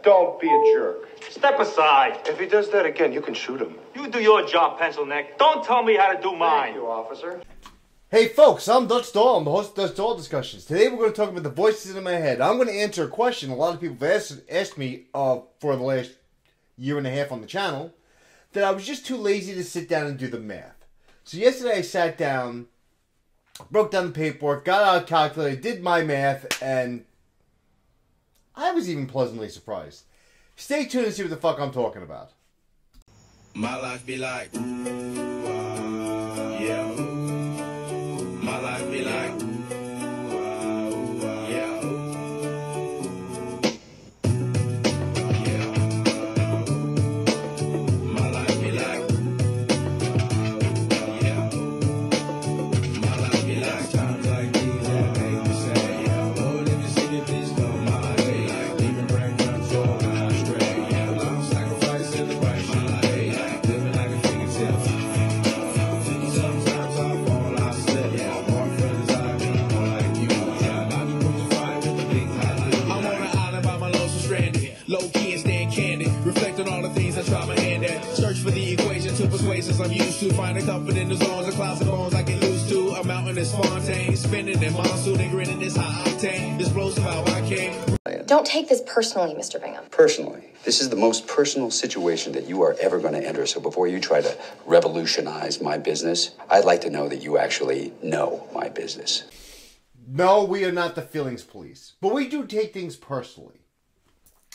Don't be a jerk. Step aside. If he does that again, you can shoot him. You do your job, pencil neck. Don't tell me how to do mine. Thank you, officer. Hey folks, I'm Dutch Doll. I'm the host of Dutch Doll Discussions. Today we're going to talk about the voices in my head. I'm going to answer a question a lot of people have asked me for the last year and a half on the channel, that I was just too lazy to sit down and do the math. So yesterday I sat down, broke down the paperwork, got out a calculator, did my math, and I was even pleasantly surprised. Stay tuned and see what the fuck I'm talking about. My life be like, yeah. My life be like, yeah. Yeah. My life be like, yeah. My life be like times like these, I hate to say, yeah. Lord, if you see it, please come my way. Like demon brain control, I'm straight, yeah. I'm sacrificing the right, my life be like living like a fingertip. Sometimes I fall, I slip, yeah. More friends I be more like you, yeah. I be pushing fire with the big high. I'm on an island by my lonesome stranded, low key and staying candid, reflect on all the things I try my hand at. Search for the equation to persuasions I'm used to, find a comfort in the zones of clouds and bones I get used to. A mountain is Fontaine, spinning in monsoon and grinning is high octane, explosive how I came. Don't take this personally, Mr. Bingham. Personally, this is the most personal situation that you are ever going to enter. So before you try to revolutionize my business, I'd like to know that you actually know my business. No, we are not the feelings police, but we do take things personally.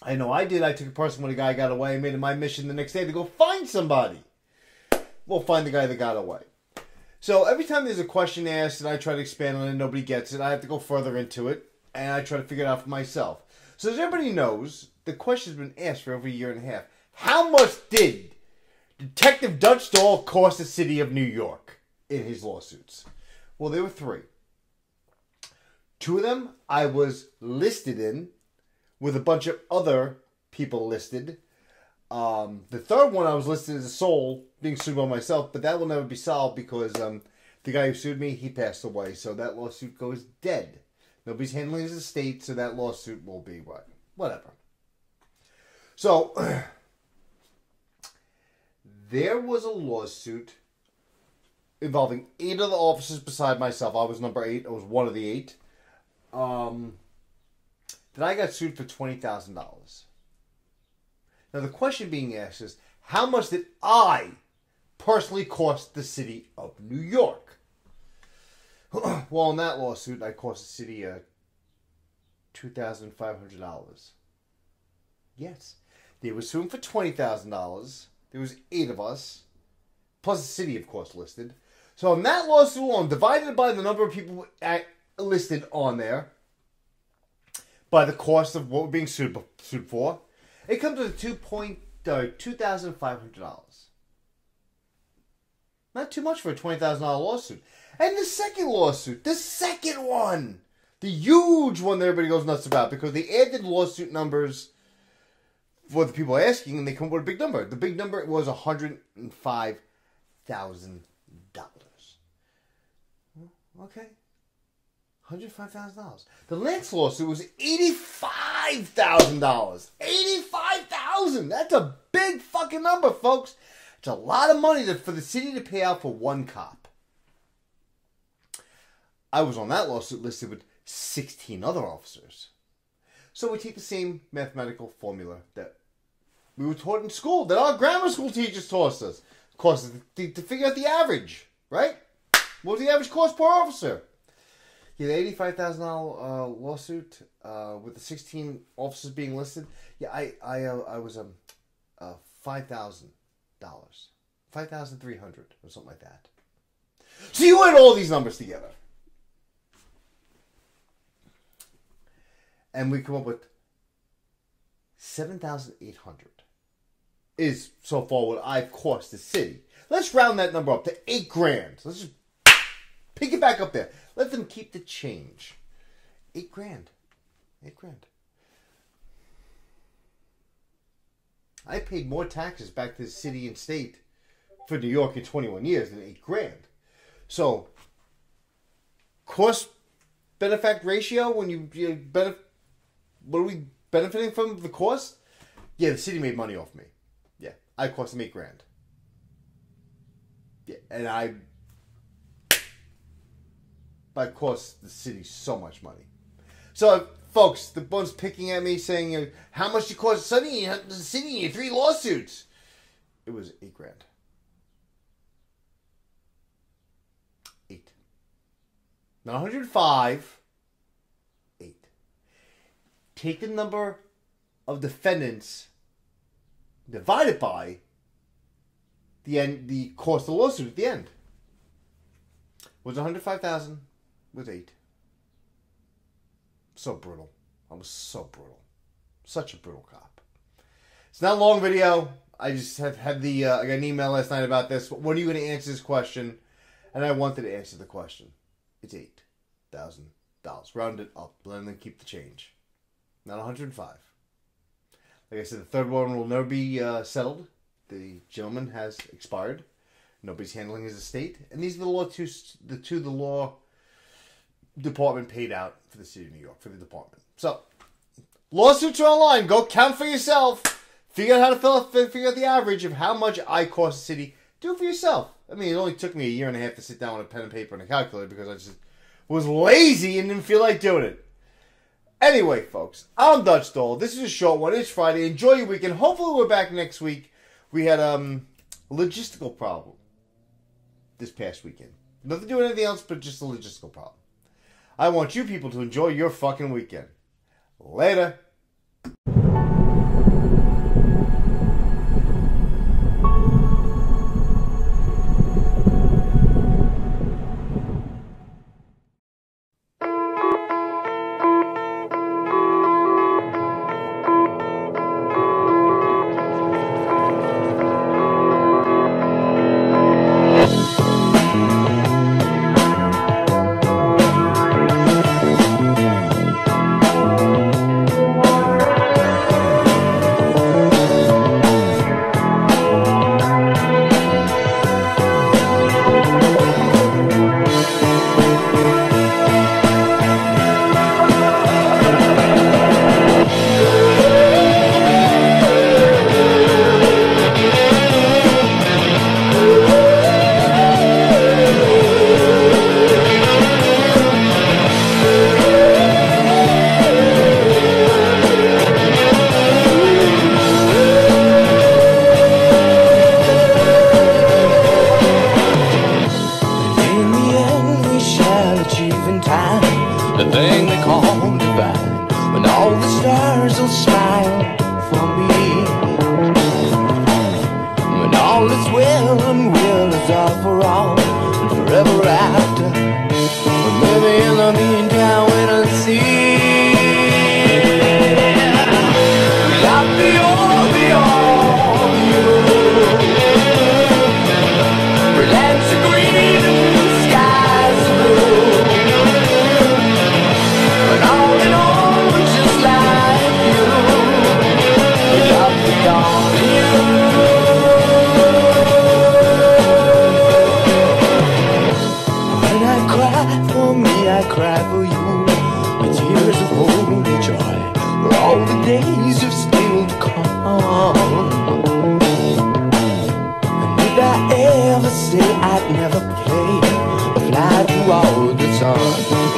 I know I did. I took it personally when a guy got away. I made it my mission the next day to go find somebody. We'll find the guy that got away. So every time there's a question asked and I try to expand on it and nobody gets it, I have to go further into it and I try to figure it out for myself. So as everybody knows, the question's been asked for over a year and a half. How much did Detective Dutch Doll cost the city of New York in his lawsuits? Well, there were three. Two of them I was listed in with a bunch of other people listed. The third one I was listed as a sole, being sued by myself, but that will never be solved because the guy who sued me, he passed away, so that lawsuit goes dead. Nobody's handling his estate, so that lawsuit will be what? Whatever. So, there was a lawsuit involving 8 other officers beside myself. I was number 8. I was one of the 8. That I got sued for $20,000. Now, the question being asked is, how much did I personally cost the city of New York? Well, in that lawsuit, I cost the city $2,500. Yes. They were suing for $20,000. There was 8 of us, plus the city, of course, listed. So in that lawsuit alone, divided by the number of people listed on there, by the cost of what we're being sued for, it comes to $2,500. Not too much for a $20,000 lawsuit. And the second lawsuit, the second one, the huge one that everybody goes nuts about, because they added lawsuit numbers for the people asking, and they come up with a big number. The big number was $105,000. Okay. $105,000. The next lawsuit was $85,000. $85,000! That's a big fucking number, folks. It's a lot of money for the city to pay out for one cop. I was on that lawsuit listed with 16 other officers. So we take the same mathematical formula that we were taught in school, that our grammar school teachers taught us. Cost to figure out the average, right? What was the average cost per officer? Yeah, the $85,000 lawsuit with the 16 officers being listed. Yeah, I was $5,000, $5,300 or something like that. So you add all these numbers together, and we come up with $7,800 is so far what I've cost the city. Let's round that number up to $8,000. Let's just pick it back up there. Let them keep the change. $8,000. $8,000. I paid more taxes back to the city and state for New York in 21 years than $8,000. So, cost benefit ratio, when what are we benefiting from the cost? Yeah, the city made money off me. Yeah, I cost them $8 grand. Yeah, and I cost the city so much money. So, folks, the ones picking at me saying, how much you cost Sonny the city in 3 lawsuits? It was $8 grand. 8. Not 105. 8. Take the number of defendants divided by the cost of the lawsuit at the end. Was 105,000 with 8. So brutal. I was so brutal. Such a brutal cop. It's not a long video. I just have had I got an email last night about this. When are you going to answer this question? And I wanted to answer the question. It's $8,000. Round it up. Let them keep the change. Not 105. Like I said, the third one will never be settled. The gentleman has expired. Nobody's handling his estate. And these are the law department paid out for the city of New York, for the department. So, lawsuits are online. Go count for yourself. Figure out how to figure out the average of how much I cost the city. Do it for yourself. I mean, it only took me 1.5 years to sit down with a pen and paper and a calculator because I just was lazy and didn't feel like doing it. Anyway, folks, I'm Dutch Doll. This is a short one. It's Friday. Enjoy your weekend. Hopefully we're back next week. We had a logistical problem this past weekend. Nothing to do with anything else, but just a logistical problem. I want you people to enjoy your fucking weekend. Later. The thing they call divine, when all the stars will smile for me, when all is well and will is all for all and forever after. But maybe in the meantime when I see I'll be all you. Lands are green and skies are blue, but all in all, just like you, I'll be all you. When I cry for me, I cry for you. My tears of holy joy, for all the days you've still to come. Did I ever say I'd never play, fly through the sun?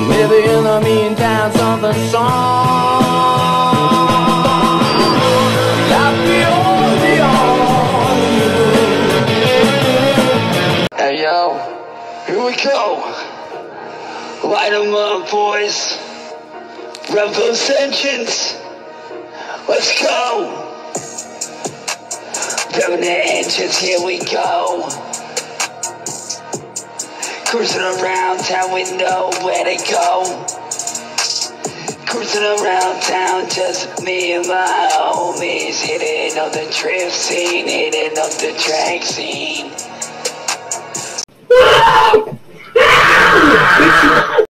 Maybe in the meantime something song. I'll be all you. Hey yo, here we go. Light 'em up, boys. Rev those engines. Let's go. Revving the engines, here we go. Cruising around town with nowhere to go. Cruising around town, just me and my homies. Hitting up the trip scene, hitting up the track scene.